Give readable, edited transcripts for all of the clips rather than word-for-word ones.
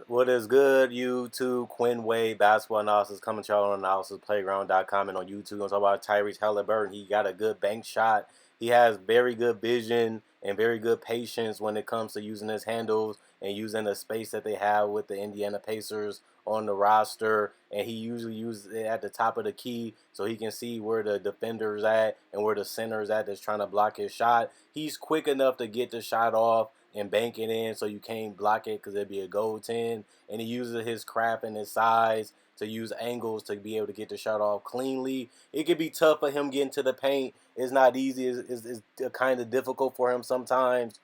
What is good, YouTube? Quinn Wade, basketball analysis, coming to y'all on analysisplayground.com and on YouTube. I'm talking about Tyrese Haliburton. He got a good bank shot. He has very good vision and very good patience when it comes to using his handles and using the space that they have with the Indiana Pacers on the roster. And he usually uses it at the top of the key so he can see where the defender's at and where the center's at that's trying to block his shot. He's quick enough to get the shot off and bank it in so you can't block it because it'd be a goaltend. And he uses his craft and his size to use angles to be able to get the shot off cleanly. It could be tough for him getting to the paint. It's not easy. It's kind of difficult for him sometimes.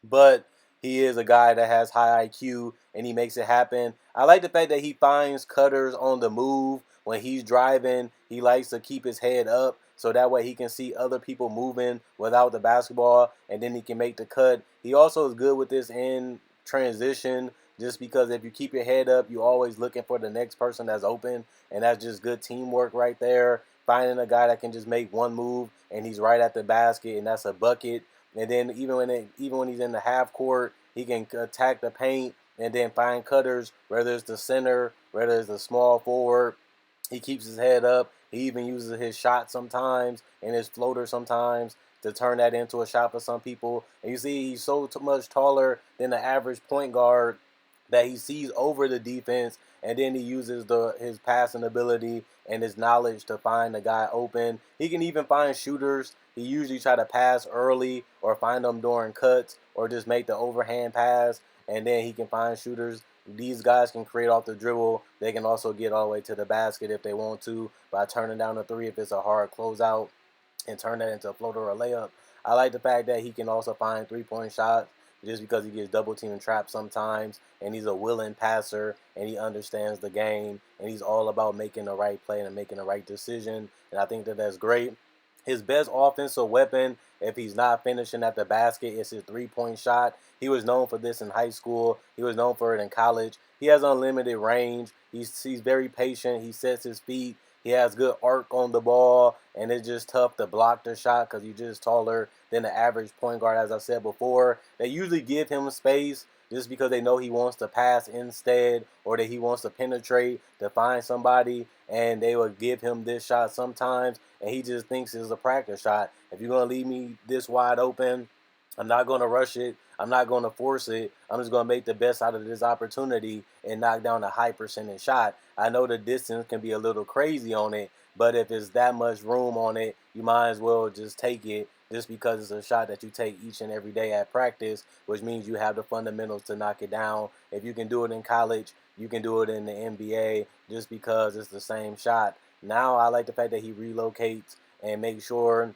But he is a guy that has high IQ and he makes it happen. I like the fact that he finds cutters on the move when he's driving. He likes to keep his head up so that way he can see other people moving without the basketball and then he can make the cut. He also is good with this in transition just because if you keep your head up, you're always looking for the next person that's open, and that's just good teamwork right there. Finding a guy that can just make one move and he's right at the basket and that's a bucket. And then even when he's in the half court, he can attack the paint and then find cutters, whether it's the center, whether it's the small forward. He keeps his head up. He even uses his shot sometimes and his floater sometimes to turn that into a shot for some people. And you see, he's so much taller than the average point guard that he sees over the defense, and then he uses his passing ability and his knowledge to find the guy open. He can even find shooters. He usually try to pass early or find them during cuts or just make the overhand pass, and then he can find shooters. These guys can create off the dribble. They can also get all the way to the basket if they want to by turning down a three if it's a hard closeout and turn that into a floater or a layup. I like the fact that he can also find three-point shots just because he gets double team and trapped sometimes, and he's a willing passer, and he understands the game, and he's all about making the right play and making the right decision, and I think that that's great. His best offensive weapon, if he's not finishing at the basket, is his three-point shot. He was known for this in high school. He was known for it in college. He has unlimited range. He's very patient. He sets his feet. He has good arc on the ball, and it's just tough to block the shot because he's just taller than the average point guard, as I said before. They usually give him space just because they know he wants to pass instead or that he wants to penetrate to find somebody, and they will give him this shot sometimes, and he just thinks it's a practice shot. If you're going to leave me this wide open, I'm not going to rush it. I'm not going to force it. I'm just going to make the best out of this opportunity and knock down a high percentage shot. I know the distance can be a little crazy on it, but if it's that much room on it, you might as well just take it just because it's a shot that you take each and every day at practice, which means you have the fundamentals to knock it down. If you can do it in college, you can do it in the NBA just because it's the same shot. Now I like the fact that he relocates and makes sure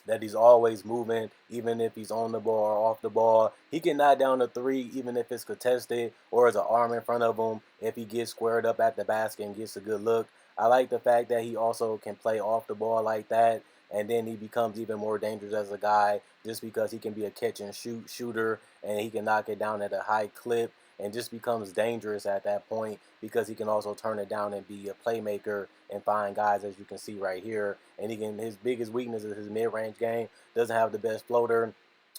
that he's always moving, even if he's on the ball or off the ball. He can knock down a three, even if it's contested or there's an arm in front of him, if he gets squared up at the basket and gets a good look. I like the fact that he also can play off the ball like that, and then he becomes even more dangerous as a guy just because he can be a catch and shoot shooter and he can knock it down at a high clip and just becomes dangerous at that point because he can also turn it down and be a playmaker and find guys, as you can see right here. And his biggest weakness is his mid-range game. Doesn't have the best floater,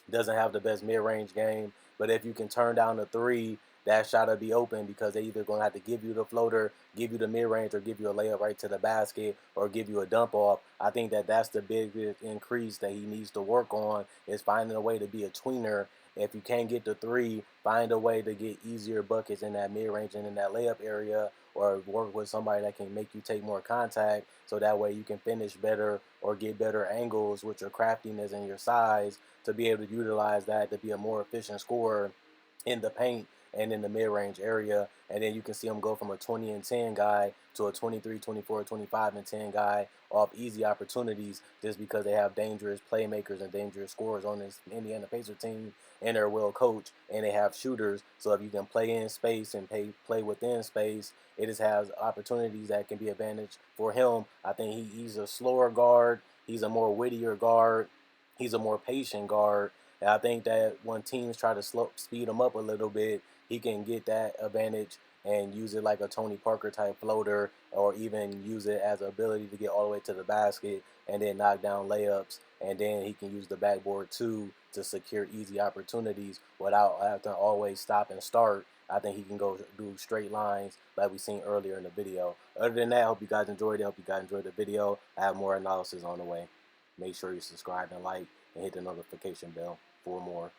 doesn't have the best mid-range game. But if you can turn down the three, that shot will be open because they're either going to have to give you the floater, give you the mid-range, or give you a layup right to the basket, or give you a dump off. I think that that's the biggest increase that he needs to work on is finding a way to be a tweener. If you can't get the three, find a way to get easier buckets in that mid-range and in that layup area, or work with somebody that can make you take more contact so that way you can finish better or get better angles with your craftiness and your size to be able to utilize that to be a more efficient scorer in the paint and in the mid-range area. And then you can see him go from a 20 and 10 guy to a 23, 24, 25 and 10 guy off easy opportunities just because they have dangerous playmakers and dangerous scorers on this Indiana Pacers team, and they're well coached and they have shooters. So if you can play in space and play within space, it just has opportunities that can be advantage for him. I think he's a slower guard. He's a more wittier guard. He's a more patient guard. And I think that when teams try to speed him up a little bit, he can get that advantage and use it like a Tony Parker type floater, or even use it as an ability to get all the way to the basket and then knock down layups. And then he can use the backboard too to secure easy opportunities without having to always stop and start I think he can go do straight lines like we seen earlier in the video. Other than that, I hope you guys enjoyed it. I hope you guys enjoyed the video. I have more analysis on the way. Make sure you subscribe and like and hit the notification bell for more.